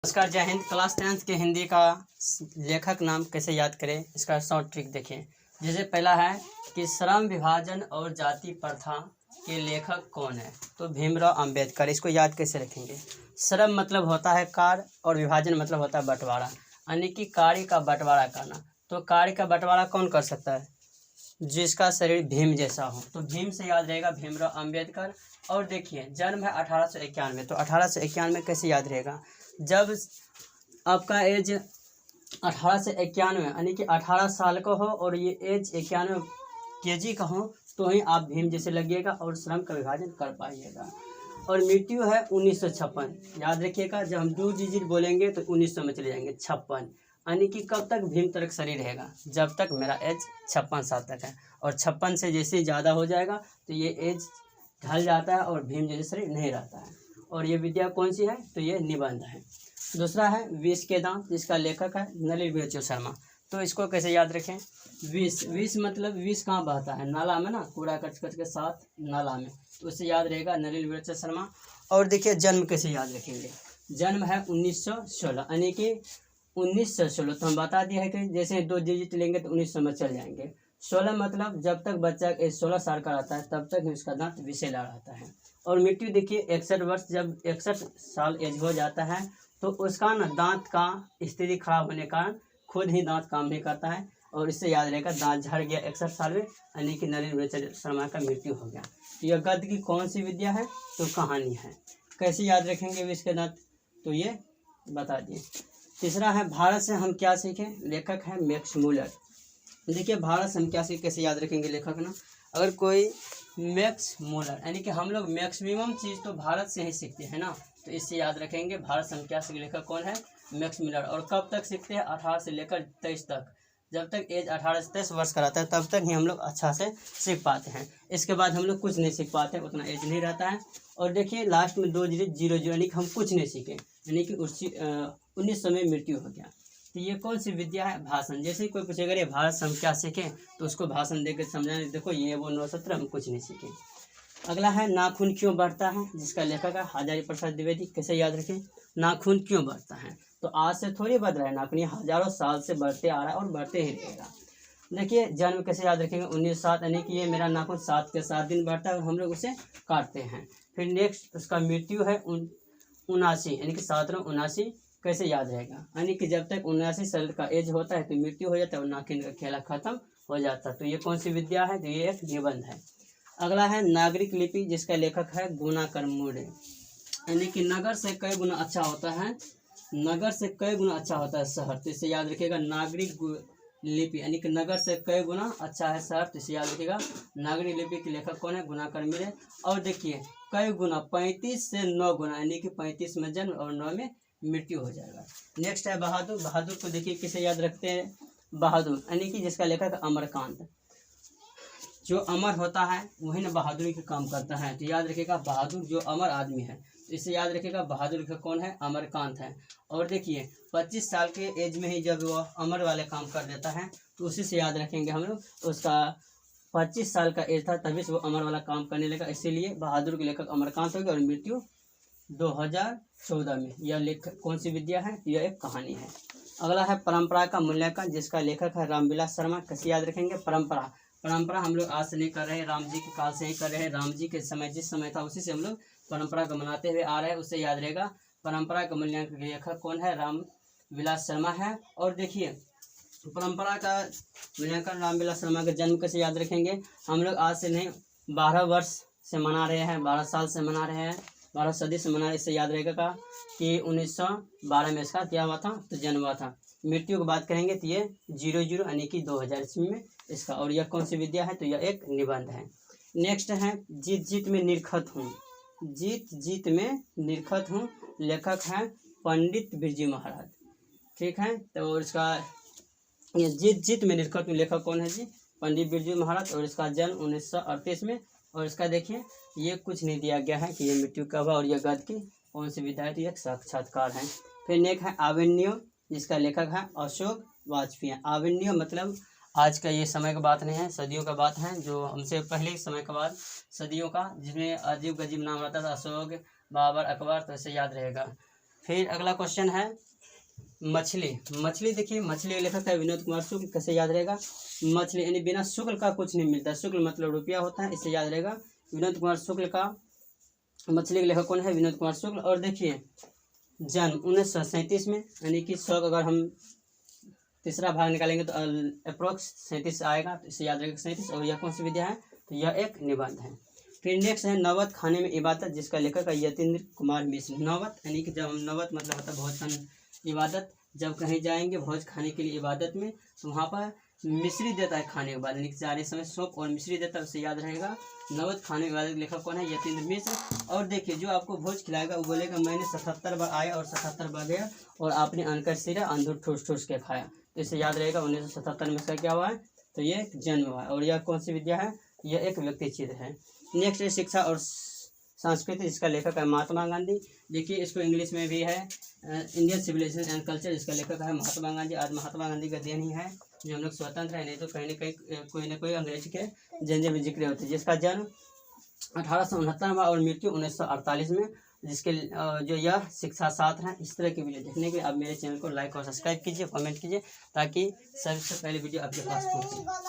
नमस्कार, जय Hind. Class 10th के हिंदी का लेखक नाम कैसे याद करें, इसका शॉर्ट ट्रिक देखिए। जैसे पहला है कि श्रम विभाजन और जाति प्रथा के लेखक कौन है, तो भीमराव अंबेडकर। इसको याद कैसे रखेंगे? श्रम मतलब होता है कार्य और विभाजन मतलब होता है बंटवारा, यानी कि कार्य का बंटवारा करना। तो कार्य का बंटवारा कौन कर सकता है? जिसका शरीर भीम जैसा हो। तो भीम से याद रहेगा भीमराव अंबेडकर। और देखिए, जन्म है 1891। तो 1891 कैसे याद रहेगा? जब आपका एज 1891 यानी कि 18 साल का हो और ये एज 91 kg का हो, तो ही आप भीम जैसे लगिएगा और श्रम का विभाजन कर पाइएगा। और मृत्यु है 1956। याद रखिएगा, जब हम 2 डिजिट बोलेंगे तो 1900 में चले जाएंगे। 56 यानी कि कब तक भीम तक शरीर रहेगा? जब तक मेरा एज 56 साल तक है। और 56 से जैसे ज़्यादा हो जाएगा तो ये एज ढल जाता है और भीम जैसे शरीर नहीं रहता है। और ये विद्या कौन सी है? तो ये निबंध है। दूसरा है विष के दांत, जिसका लेखक है नलिनी बिरजू शर्मा। तो इसको कैसे याद रखें? विष मतलब विष कहाँ बहता है? नाला में ना, कूड़ा कचकच के साथ नाला में। तो उससे याद रहेगा नलिनी बिरजू शर्मा। और देखिए, जन्म कैसे याद रखेंगे? जन्म है 1916 यानी कि 1916। तो हम बता दिया है कि जैसे 2 डिजिट लेंगे तो 1900 में चल जाएंगे। 16 मतलब जब तक बच्चा 16 साल का रहता है तब तक ही उसका दांत विषैला रहता है। और मृत्यु देखिए 61 वर्ष, जब 61 साल एज हो जाता है तो उसका ना दांत का स्थिति खराब होने के कारण खुद ही दांत काम नहीं करता है। और इससे याद रहेगा दांत झड़ गया 61 साल में, यानी कि नलिनी बिरजू शर्मा का मृत्यु हो गया। तो यह गद्य की कौन सी विद्या है? तो कहानी है। कैसे याद रखेंगे विष के दांत? तो ये बता दिए। तीसरा है भारत से हम क्या सीखें, लेखक है मैक्स मूलर। देखिए, भारत से हम क्या सीखें, कैसे याद रखेंगे लेखक ना? अगर कोई मैक्स मूलर, यानी कि हम लोग मैक्सिमम चीज़ तो भारत से ही सीखते हैं ना, तो इससे याद रखेंगे भारत से हम क्या सीखें। लेखक कौन है? Max Muller. और कब तक सीखते हैं? 18 से लेकर 23 तक। जब तक एज 18 से 23 वर्ष का रहता है तब तक ही हम लोग अच्छा से सीख पाते हैं। इसके बाद हम लोग कुछ नहीं सीख पाते, उतना एज नहीं रहता है। और देखिए, लास्ट में 2 डिजिट 00 यानी कि हम कुछ नहीं सीखे, यानी कि 1900 में मृत्यु हो गया। तो ये कौन सी विद्या है? भाषण। जैसे ही कोई पूछेगा ये भारत से हम क्या सीखें, तो उसको भाषण देकर समझाने, देखो ये वो 917 हम कुछ नहीं सीखे। अगला है नाखून क्यों बढ़ता है, जिसका लेखक है हजारी प्रसाद द्विवेदी। कैसे याद रखें? नाखून क्यों बढ़ता है? तो आज से थोड़ी बढ़ रहा है नाखून, ये हजारों साल से बढ़ते आ रहा है और बढ़ते ही रहेगा। देखिए, जन्म कैसे याद रखेंगे? 1907 यानी कि ये मेरा नाखून 7 के 7 दिन बढ़ता है और हम लोग उसे काटते हैं। फिर नेक्स्ट उसका मृत्यु है 79 यानी कि 779। कैसे याद रहेगा? यानी कि जब तक 79 साल का एज होता है तो मृत्यु हो जाता है और नाखून का खेला खत्म हो जाता है। तो ये कौन सी विद्या है? तो ये एक निबंध है। अगला है नागरिक लिपि, जिसका लेखक है गुणाकर मोरे। यानी कि नगर से कई गुना अच्छा होता है, नगर से कई गुना अच्छा होता है शहर। तो इसे याद रखिएगा नागरिक लिपि, यानी कि नगर से कई गुना अच्छा है शहर। तो इसे याद रखिएगा नागरिक लिपि के लेखक कौन है? गुणाकर मोरे। और देखिए, कई गुना 35 से 9 गुना, यानी कि 35 में जन्म और 9 में मृत्यु हो जाएगा। नेक्स्ट है बहादुर। बहादुर को देखिए किसे याद रखते हैं? बहादुर यानी कि जिसका लेखक है अमरकांत। जो अमर होता है वही ना बहादुरी का काम करता है। तो याद रखिएगा बहादुर जो अमर आदमी है। तो इसे याद रखिएगा बहादुर का कौन है? अमरकांत है। और देखिए 25 साल के एज में ही जब वो अमर वाले काम कर देता है तो उसी से याद रखेंगे हम लोग। तो उसका 25 साल का एज था तभी से वो अमर वाला काम करने लगा, इसीलिए बहादुर के लेखक अमरकांत हो गया। और मृत्यु 2014 में। यह लेखक कौन सी विद्या है? यह एक कहानी है। अगला है परंपरा का मूल्यांकन, जिसका लेखक है रामविलास शर्मा। कैसे याद रखेंगे? परंपरा। परंपरा हम लोग आज से नहीं कर रहे हैं, राम जी के काल से ही कर रहे हैं। राम जी के समय जिस समय था उसी से हम लोग परंपरा को मनाते हुए आ रहे हैं, उससे याद रहेगा। परंपरा का मूल्यांकन के लेखक कौन है? रामविलास शर्मा है। और देखिए, परंपरा का मूल्यांकन रामविलास शर्मा का जन्म कैसे याद रखेंगे? हम लोग आज से नहीं 12 वर्ष से मना रहे हैं, 12 साल से मना रहे हैं, 12 सदी से मना रहे। इससे याद रहेगा कि 1912 में इसका क्या हुआ था? तो जन्म हुआ था। मृत्यु की बात करेंगे तो ये 00 यानी कि 2000 ईस्वी में इसका। और यह कौन सी विद्या है? तो यह एक निबंध है। नेक्स्ट है जीत जीत में निरखत हूँ। जीत जीत में निरखत हूँ, लेखक है पंडित बिरजू महाराज। ठीक है, तो इसका ये जीत जीत में निरखत हूँ लेखक कौन है जी? पंडित बिरजू महाराज। और इसका जन्म 1938 में। और इसका देखिए ये कुछ नहीं दिया गया है कि ये मृत्यु कब है और यह गद्य की कौन सी विधा है? तो एक साक्षात्कार है। फिर नेक्स्ट है आवेन्यो, जिसका लेखक है अशोक वाजपेयी। आवेन्यो मतलब आज का ये समय का बात नहीं है, सदियों का बात है, जो हमसे पहले समय का बात, सदियों का, जिसमें अजीब गजीब नाम रहता था, अशोक, बाबर, अकबर। तो इसे याद रहेगा। फिर अगला क्वेश्चन है मछली। मछली देखिए, मछली के लेखक है विनोद कुमार शुक्ल। कैसे याद रहेगा? मछली यानी बिना शुक्ल का कुछ नहीं मिलता। शुक्ल मतलब रुपया होता है, इससे याद रहेगा। विनोद कुमार शुक्ल का मछली के लेखक कौन है? विनोद कुमार शुक्ल। और देखिए जन्म 1937 में, यानी कि 100 अगर हम तीसरा भाग निकालेंगे तो अप्रोक्स 37 आएगा, तो इसे याद रहेगा 37। और यह कौन सी विद्या है? तो यह एक निबंध है। फिर नेक्स्ट है नौबत खाने में इबादत, जिसका लेखक है यतीन्द्र कुमार मिश्र। नौबत यानी कि जब हम नौबत मतलब होता है भोज खाने इबादत, जब कहीं जाएंगे भोज खाने के लिए इबादत में, तो वहाँ पर मिश्री देता है खाने के बाद, यानी कि जाने समय सौंफ और मिश्री देता है, उससे याद रहेगा। नौबत खाने के बाद लेखक कौन है? यतीन्द्र मिश्र। और देखिए जो आपको भोज खिलाएगा वो बोलेगा मैंने 77 बार आया और 77 बार गया और आपने अनकर सिरा अंधूर ठूस ठूस के खाया, तो इससे याद रहेगा 1977 में इसका क्या हुआ है? तो ये जन्म हुआ है। और यह कौन सी विद्या है? यह एक व्यक्ति चित्र है। नेक्स्ट है शिक्षा और संस्कृति, जिसका लेखक है महात्मा गांधी। देखिए इसको इंग्लिश में भी है इंडियन सिविलाइजेशन एंड कल्चर, जिसका लेखक है महात्मा गांधी। आज महात्मा गांधी का दिन ही है जो हम लोग स्वतंत्र है, नहीं तो कहीं ना कहीं कोई ना कोई अंग्रेज के झंझे में जिक्र होते हैं। जिसका जन्म 1869 में और मृत्यु 1948 में। जिसके जो यह शिक्षा छात्र हैं। इस तरह की वीडियो देखने के लिए आप मेरे चैनल को लाइक और सब्सक्राइब कीजिए, कमेंट कीजिए, ताकि सबसे पहले वीडियो आपके पास पहुंचे।